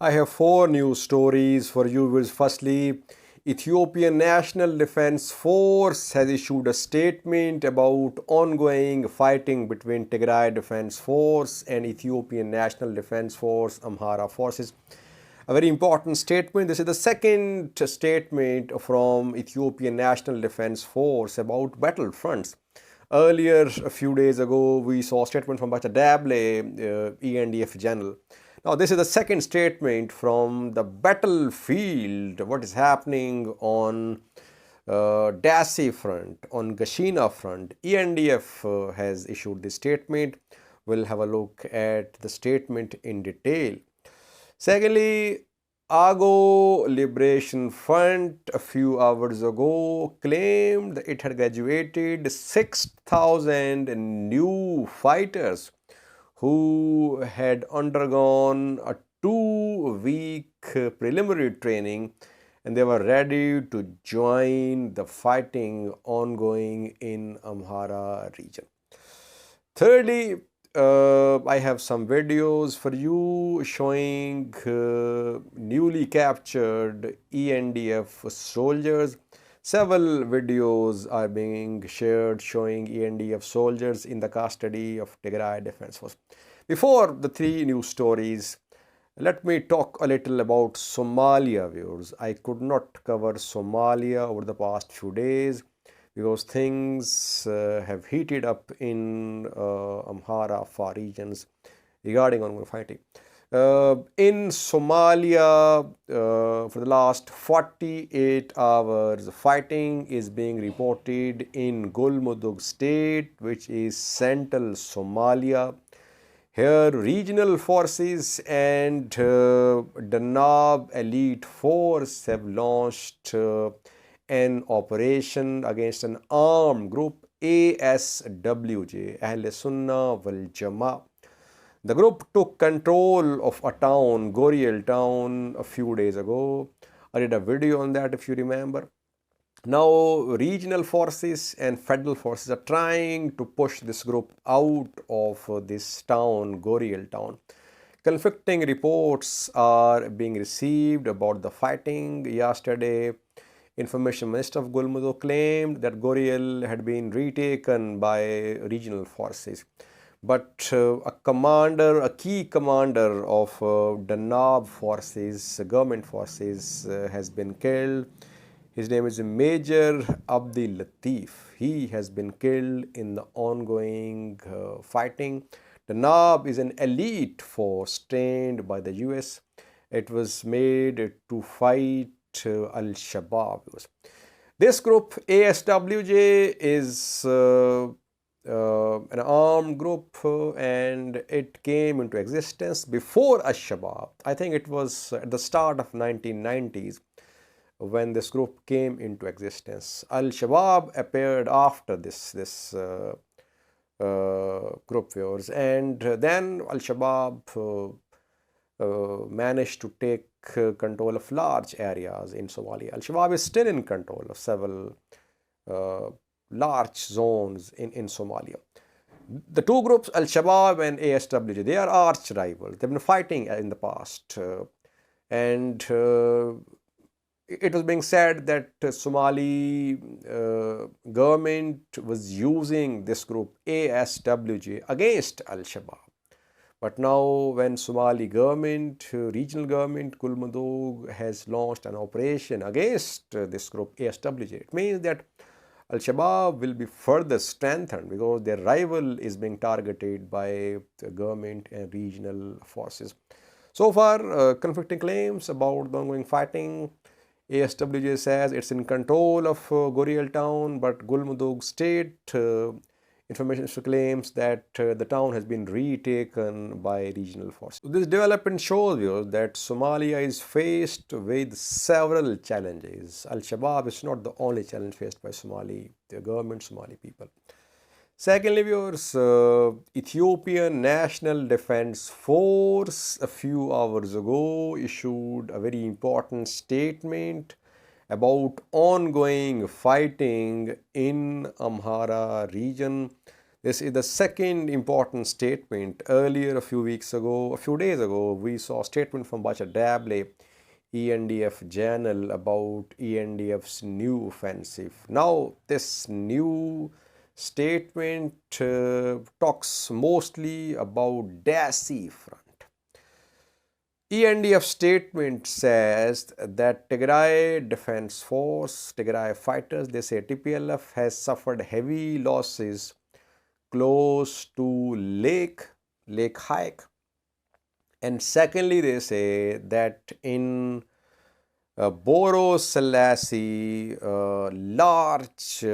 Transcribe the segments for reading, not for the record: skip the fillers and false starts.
I have four news stories for you. Firstly, Ethiopian National Defense Force has issued a statement about ongoing fighting between Tigray Defense Force and Ethiopian National Defense Force Amhara forces. A very important statement. This is the second statement from Ethiopian National Defense Force about battlefronts. Earlier, a few days ago, we saw a statement from Bacha Dable, ENDF general. Now, this is the second statement from the battlefield, what is happening on Dessie front, on Gashina front. ENDF has issued this statement. We'll have a look at the statement in detail. Secondly, Agew Liberation Front a few hours ago claimed that it had graduated 6,000 new fighters who had undergone a 2-week preliminary training, and they were ready to join the fighting ongoing in Amhara region. Thirdly, I have some videos for you showing newly captured ENDF soldiers. Several videos are being shared showing ENDF soldiers in the custody of Tigray Defense Force. Before the three news stories, let me talk a little about Somalia, viewers. I could not cover Somalia over the past few days because things have heated up in Amhara far regions regarding ongoing fighting. In Somalia, for the last 48 hours, fighting is being reported in Galmudug state, which is central Somalia. Here, regional forces and Danab elite force have launched an operation against an armed group, ASWJ, Ahl Sunnah wal Jama. The group took control of a town, Goriel town, a few days ago. I did a video on that if you remember. Now, regional forces and federal forces are trying to push this group out of this town, Goriel town. Conflicting reports are being received about the fighting. Yesterday, Information Minister of Galmudug claimed that Goriel had been retaken by regional forces. But a key commander of Danab forces, government forces, has been killed. His name is Major Abdul Latif. He has been killed in the ongoing fighting. Danab is an elite force trained by the US. It was made to fight Al-Shabaab. This group, ASWJ, is an armed group and it came into existence before Al-Shabaab. I think it was at the start of 1990s when this group came into existence. Al-Shabaab appeared after this group, viewers, and then Al-Shabaab managed to take control of large areas in Somalia. Al-Shabaab is still in control of several large zones in Somalia. The two groups, Al-Shabaab and ASWJ, they are arch rivals. They've been fighting in the past. And it was being said that Somali government was using this group, ASWJ, against Al-Shabaab. But now when Somali government, regional government, Galmudug has launched an operation against this group, ASWJ, it means that Al-Shabaab will be further strengthened because their rival is being targeted by the government and regional forces. So far, conflicting claims about the ongoing fighting. ASWJ says it's in control of Goriel town, but Galmudug state information claims that the town has been retaken by regional forces. So this development shows you that Somalia is faced with several challenges. Al-Shabaab is not the only challenge faced by the government, Somali people. Secondly, viewers, Ethiopian National Defense Force a few hours ago issued a very important statement about ongoing fighting in Amhara region. This is the second important statement. Earlier, a few days ago, we saw a statement from Bacha Dable, ENDF journal, about ENDF's new offensive. Now, this new statement talks mostly about Dessie front. ENDF statement says that Tigray Defense Force, Tigray fighters, they say TPLF has suffered heavy losses close to Lake Hike. And secondly, they say that in Boro Selassie, large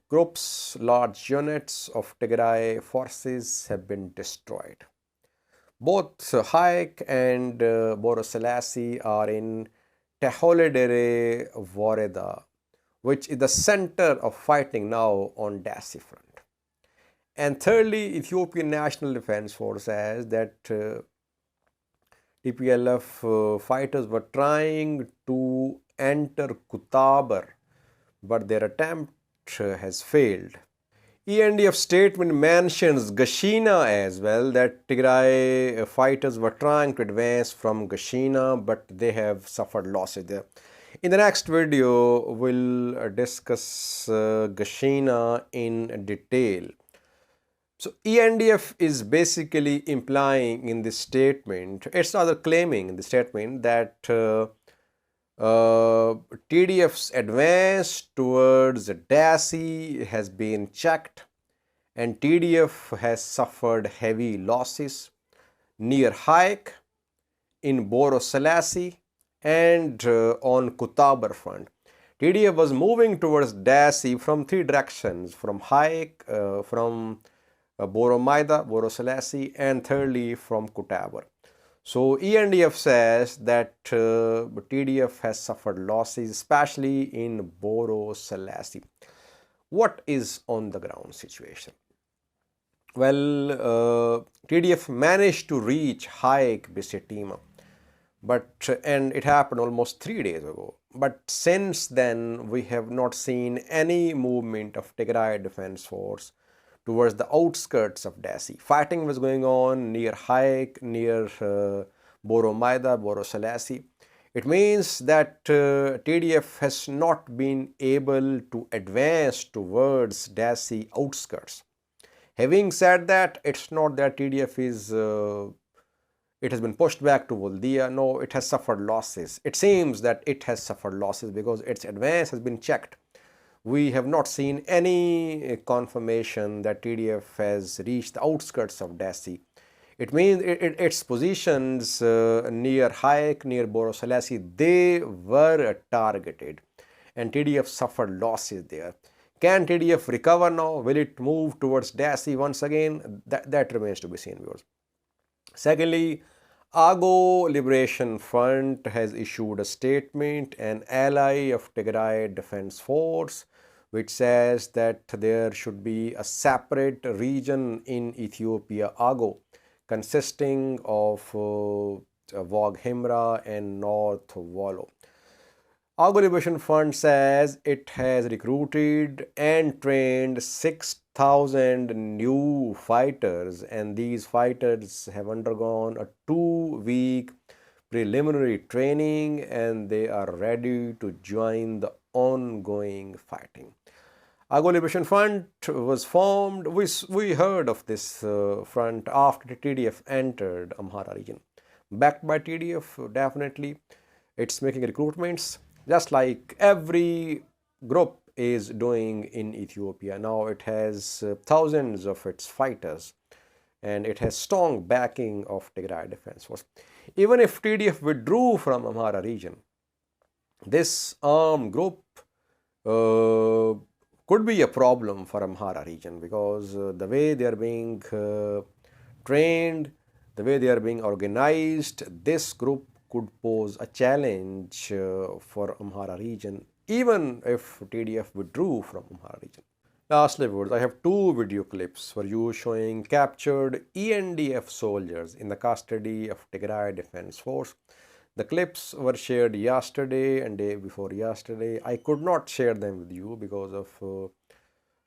groups, large units of Tigray forces have been destroyed. Both Hike and Boro Selassie are in Teholedere Voreda, which is the center of fighting now on Dessie front. And thirdly, Ethiopian National Defense Force says that TPLF fighters were trying to enter Kutabar, but their attempt has failed. ENDF statement mentions Gashina as well, that Tigray fighters were trying to advance from Gashina, but they have suffered losses there. In the next video, we'll discuss Gashina in detail. So ENDF is basically implying in this statement, it's rather claiming in the statement that TDF's advance towards Dessie has been checked and TDF has suffered heavy losses near Hike, in Boro Selassie and on Kutabar front. TDF was moving towards Dessie from three directions, from Hike, from Boro Maida, Boro Selassie, and thirdly from Kutabar. So ENDF says that TDF has suffered losses, especially in Boro Selassie. What is on the ground situation? Well, TDF managed to reach Hike Bisetima, and it happened almost 3 days ago. But since then, we have not seen any movement of Tigray Defense Force towards the outskirts of Dessie. Fighting was going on near Hike, near Boro Maida, Boro Selassie. It means that TDF has not been able to advance towards Dessie outskirts. Having said that, it's not that TDF is it has been pushed back to Voldia. No, it has suffered losses. It seems that it has suffered losses because its advance has been checked. We have not seen any confirmation that TDF has reached the outskirts of Dessie. It means its positions near Hike, near Boro Selassie, they were targeted and TDF suffered losses there. Can TDF recover now? Will it move towards Dessie once again? That remains to be seen, viewers. Secondly, Agew Liberation Front has issued a statement, an ally of Tigray Defense Force, which says that there should be a separate region in Ethiopia, Agew, consisting of Wag Himra and North Wallo. Agew Liberation Front says it has recruited and trained 6,000 new fighters, and these fighters have undergone a 2-week preliminary training and they are ready to join the ongoing fighting. Agew Liberation Front was formed, we heard of this front after TDF entered Amhara region. Backed by TDF, definitely, it's making recruitments, just like every group is doing in Ethiopia. Now it has thousands of its fighters and it has strong backing of Tigray Defense Force. Even if TDF withdrew from Amhara region, this armed group could be a problem for Amhara region because the way they are being trained, the way they are being organized, this group could pose a challenge for Amhara region, even if TDF withdrew from Amhara region. Lastly, viewers, I have 2 video clips for you showing captured ENDF soldiers in the custody of Tigray Defense Force. The clips were shared yesterday and day before yesterday. I could not share them with you because of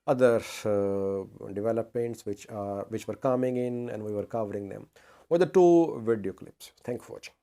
other developments which were coming in, and we were covering them with the two video clips. Thank you for watching.